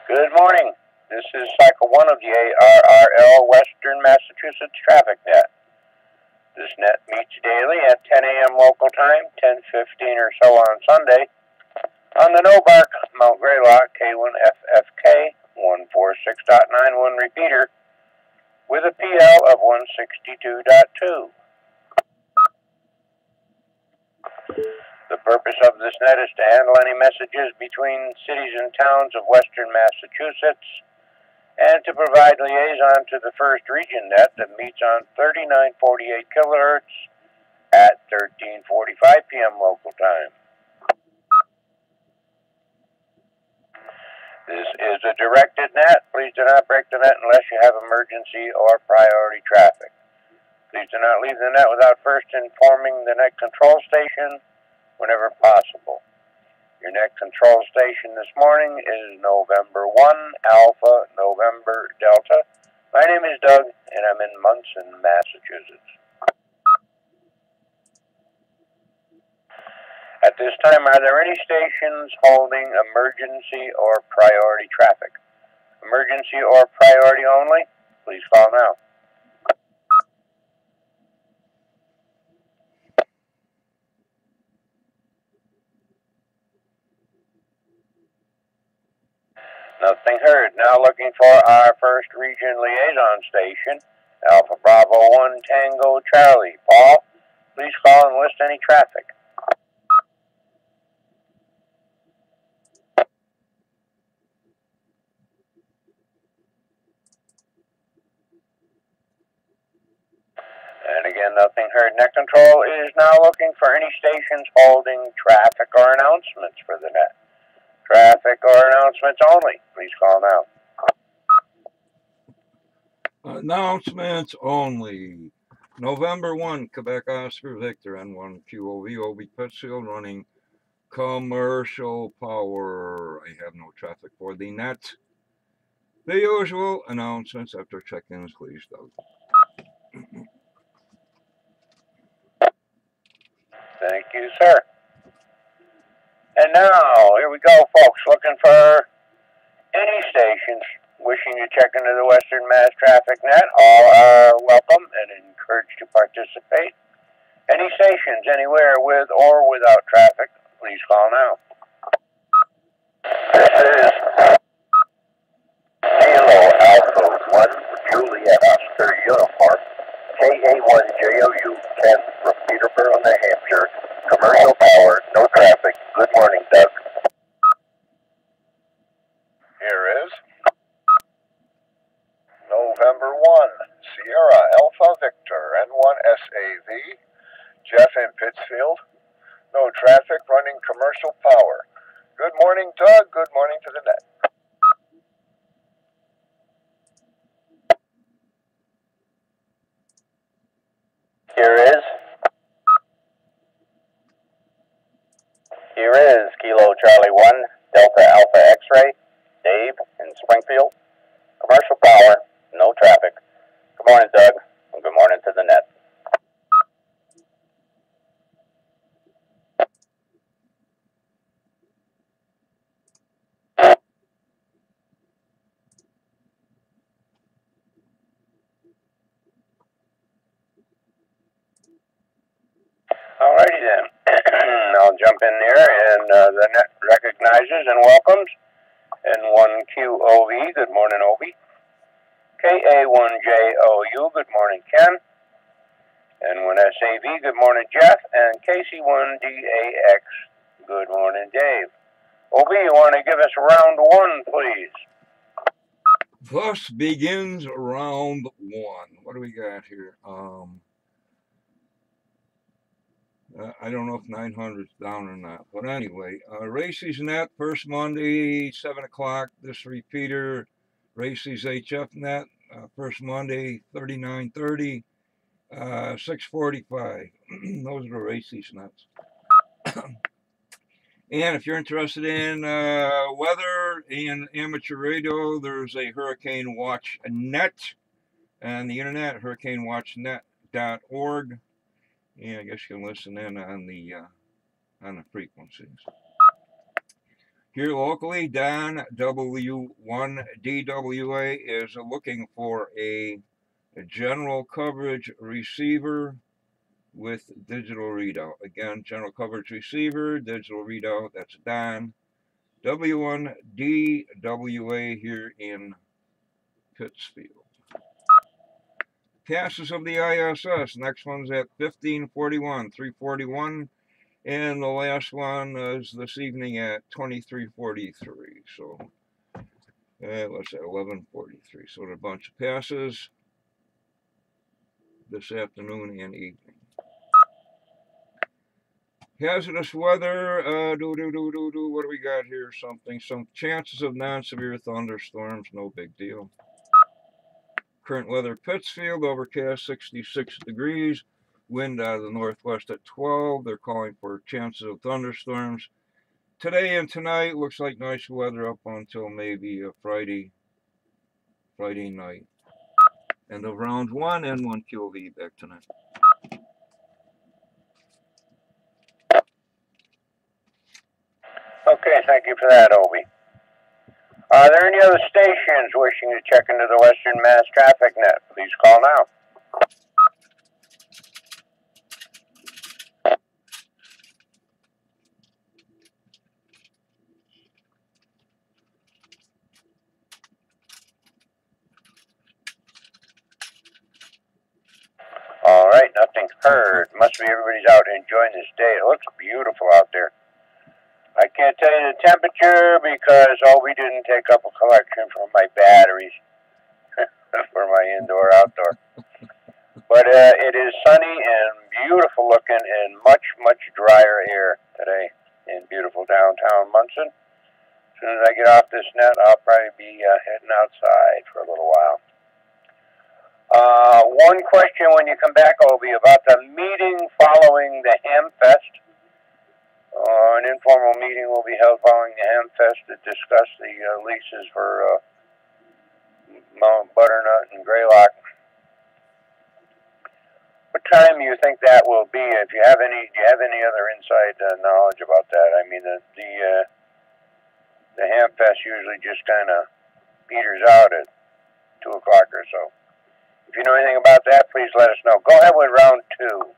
Good morning. This is Cycle 1 of the ARRL Western Massachusetts Traffic Net. This net meets daily at 10 a.m. local time, 10:15 or so on Sunday, on the No-Bark Mount Greylock K1FFK 146.91 repeater with a PL of 162.2. The purpose of this net is to handle any messages between cities and towns of western Massachusetts and to provide liaison to the first region net that meets on 3948 kilohertz at 13:45 p.m. local time. This is a directed net. Please do not break the net unless you have emergency or priority traffic. Please do not leave the net without first informing the net control station whenever possible. Your net control station this morning is November 1, Alpha, November, Delta. My name is Doug, and I'm in Munson, Massachusetts. At this time, are there any stations holding emergency or priority traffic? Emergency or priority only? Please call now. Nothing heard. Now looking for our first region liaison station, Alpha Bravo 1 Tango Charlie. Paul, please call and list any traffic. And again, nothing heard. Net control is now looking for any stations holding traffic or announcements for the net. Traffic or announcements only. Please call now. Announcements only. November 1, Quebec Oscar Victor, N1QOV, OB Pittsfield, running commercial power. I have no traffic for the net. The usual announcements after check-ins, please, Doug. Thank you, sir. And now, here we go, folks, looking for any stations wishing to check into the Western Mass Traffic Net. All are welcome and encouraged to participate. Any stations anywhere with or without traffic, please call now. This is Kilo Alpha 1 Juliet Oscar Uniform, KA1JOU 10 from Peterborough, New Hampshire. Commercial power, no traffic. Good morning, Doug. Here is November 1, Sierra Alpha Victor, N1SAV, Jeff in Pittsfield. No traffic, running commercial power. Good morning, Doug. Good morning to the net. Here is Kilo Charlie 1, Delta Alpha X-Ray, Dave in Springfield. Commercial power, no traffic. Good morning, Doug, and good morning to the net. Alrighty then. I'll jump in there, and the net recognizes and welcomes N1QOV, good morning, Obi. KA1JOU, good morning, Ken. N1SAV, good morning, Jeff. And KC1DAX, good morning, Dave. Obi, you want to give us round one, please? Thus begins round one. What do we got here? I don't know if 900's down or not, but anyway, Racy's net, first Monday, 7 o'clock, this repeater, Racy's HF net, first Monday, 39:30, 6:45. Those are the Racy's nets. And if you're interested in weather and amateur radio, there's a Hurricane Watch net on the internet, hurricanewatchnet.org. Yeah, I guess you can listen in on the frequencies. Here locally, Don W1DWA is looking for a general coverage receiver with digital readout. Again, general coverage receiver, digital readout. That's Don W1DWA here in Pittsfield. Passes of the ISS. Next one's at 1541, 341. And the last one is this evening at 2343. So let's say 1143. So a bunch of passes this afternoon and evening. Hazardous weather. What do we got here? Some chances of non-severe thunderstorms. No big deal. Current weather, Pittsfield, overcast, 66 degrees. Wind out of the northwest at 12. They're calling for chances of thunderstorms. Today and tonight looks like nice weather up until maybe Friday night. And of round 1, N1 QOV back tonight. Okay, thank you for that, Obi. Are there any other stations wishing to check into the Western Mass Traffic Net? Please call now. All right, nothing heard. Must be everybody's out enjoying this day. It looks beautiful out there. I can't tell you the temperature because we didn't take up a collection for my batteries for my indoor-outdoor. But it is sunny and beautiful looking and much, much drier air today in beautiful downtown Munson. As soon as I get off this net, I'll probably be heading outside for a little while. One question when you come back, Obi, about the meeting following the Ham Fest. An informal meeting will be held following the Ham Fest to discuss the leases for Mount Butternut and Greylock. What time do you think that will be? If you have any, do you have any other inside knowledge about that? I mean, the Ham Fest usually just kind of peters out at 2 o'clock or so. If you know anything about that, please let us know. Go ahead with round 2.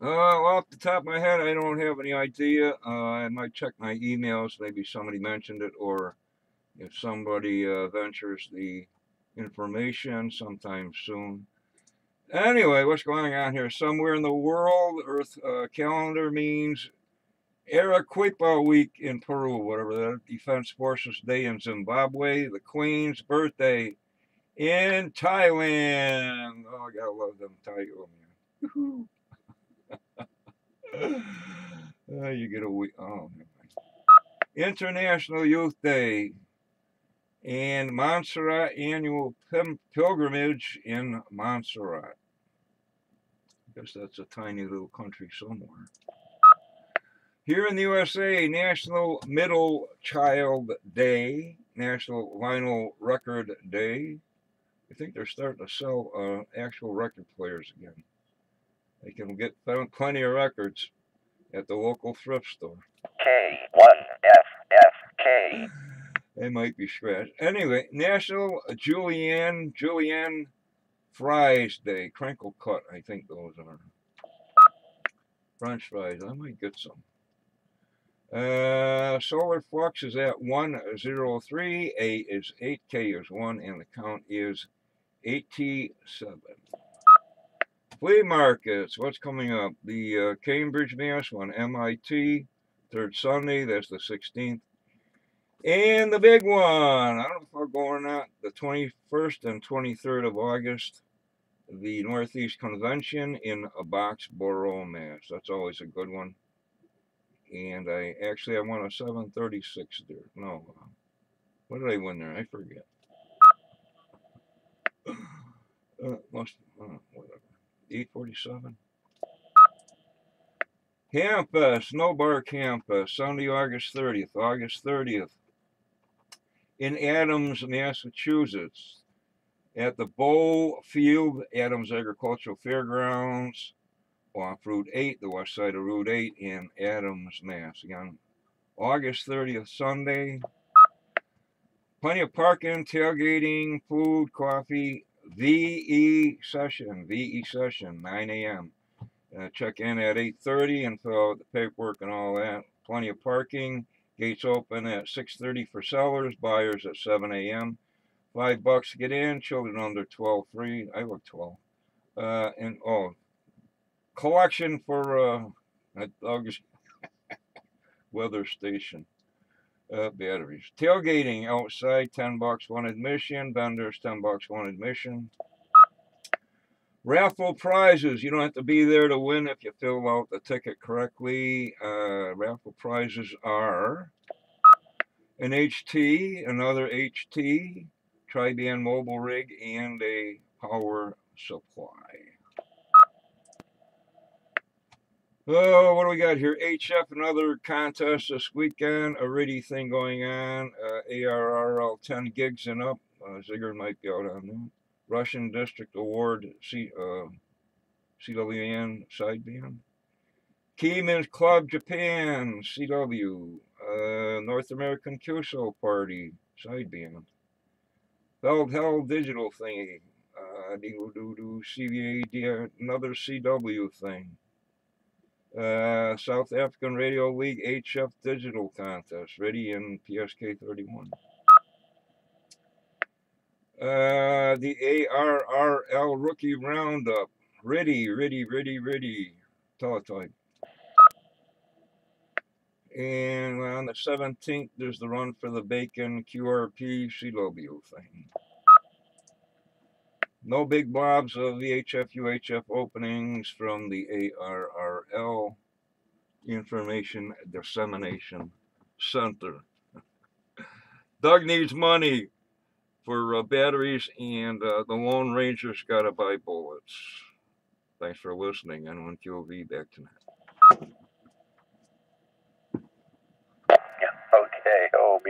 Well, off the top of my head, I don't have any idea. I might check my emails. Maybe somebody mentioned it, or if somebody ventures the information sometime soon. Anyway, what's going on here? Somewhere in the world, Earth calendar means Arequipa Week in Peru, whatever that, Defense Forces Day in Zimbabwe, the Queen's birthday in Thailand. Oh, I gotta love them Thailand. You get a week. Oh, International Youth Day and Montserrat Annual Pilgrimage in Montserrat. I guess that's a tiny little country somewhere. Here in the USA, National Middle Child Day, National Vinyl Record Day. I think they're starting to sell actual record players again. They can get plenty of records at the local thrift store. K1FFK. They might be scratched. Anyway, National Julienne Fries Day. Crinkle cut, I think those are. French fries. I might get some. Solar flux is at 103. A is 8. K is 1. And the count is 87. Flea markets. What's coming up? The Cambridge, Mass. one. MIT. Third Sunday. That's the 16th. And the big one. I don't know if I'll go or not. The 21st and 23rd of August. The Northeast Convention in Boxborough, Mass. That's always a good one. And I won a 736 there. No. What did I win there? I forget. Whatever. 847. Campus, Snowbar Campus, Sunday, August 30th. August 30th. In Adams, Massachusetts. At the Bow Field, Adams Agricultural Fairgrounds, off Route 8, the west side of Route 8 in Adams, Mass. Again, August 30th, Sunday. Plenty of parking, tailgating, food, coffee. VE session, 9 a.m. Check in at 8:30 and fill out the paperwork and all that. Plenty of parking. Gates open at 6:30 for sellers, buyers at 7 a.m. $5 to get in. Children under 12 free. I look 12. And collection for Doug's weather station. Batteries. Tailgating outside, $10 one admission. Vendors, $10 one admission. Raffle prizes. You don't have to be there to win if you fill out the ticket correctly. Raffle prizes are an HT, another HT, tri-band mobile rig, and a power supply. Oh, what do we got here? HF, another contest this weekend. A RIDI thing going on. ARRL 10 gigs and up. Zigger might be out on that. Russian District Award CWN sideband. Keyman's Club Japan CW. North American QSO Party sideband. Hell Digital thingy. CVA, another CW thing. South African Radio League HF Digital Contest, ready in PSK 31. The ARRL Rookie Roundup, ready. Teletype. And on the 17th, there's the Run for the Bacon QRP CW thing. No big blobs of VHF UHF openings from the ARRL Information Dissemination Center. Doug needs money for batteries, and the Lone Ranger's got to buy bullets. Thanks for listening. N1QOV, back tonight. Okay, OB.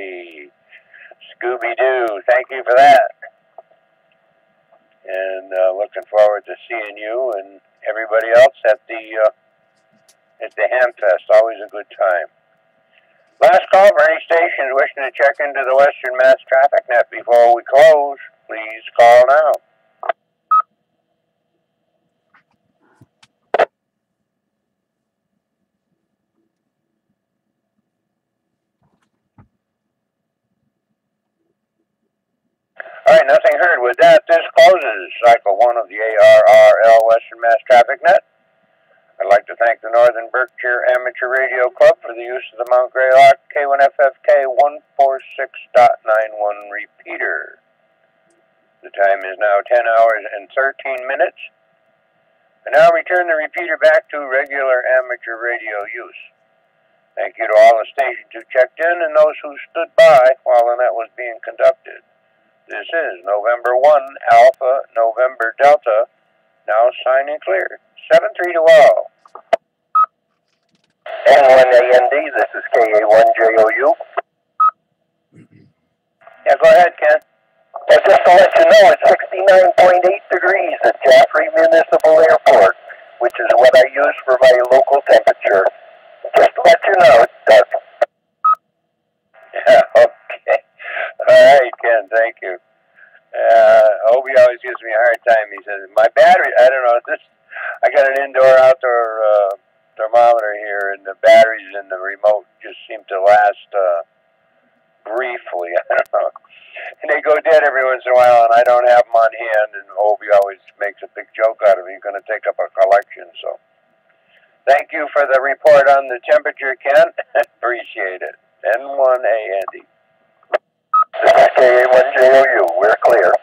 Scooby-Doo, thank you for that. And looking forward to seeing you and everybody else at the Hamfest. Always a good time. Last call for any stations wishing to check into the Western Mass Traffic Net before we close. Please call now. All right, nothing heard. With that, this closes Cycle 1 of the ARRL Western Mass Traffic Net. I'd like to thank the Northern Berkshire Amateur Radio Club for the use of the Mount Greylock K1FFK 146.91 repeater. The time is now 10 hours and 13 minutes. I now return the repeater back to regular amateur radio use. Thank you to all the stations who checked in and those who stood by while the net was being conducted. This is November 1 Alpha November Delta, now signing clear. 7-3 to all. N1AND, this is KA1JOU. Yeah, go ahead, Ken. Well, just to let you know, it's 69.8 degrees at Jaffrey Municipal Airport, which is what I use for my local temperature. Just to let you know, Doug. Yeah, okay. All right, Ken, thank you. Obi always gives me a hard time. He says, my battery, I don't know, I got an indoor-outdoor thermometer here, and the batteries in the remote just seem to last briefly. I don't know. And they go dead every once in a while, and I don't have them on hand, and Obi always makes a big joke out of it. He's going to take up a collection, so. Thank you for the report on the temperature, Ken. Appreciate it. N1AND. This is KA1JOU. We're clear.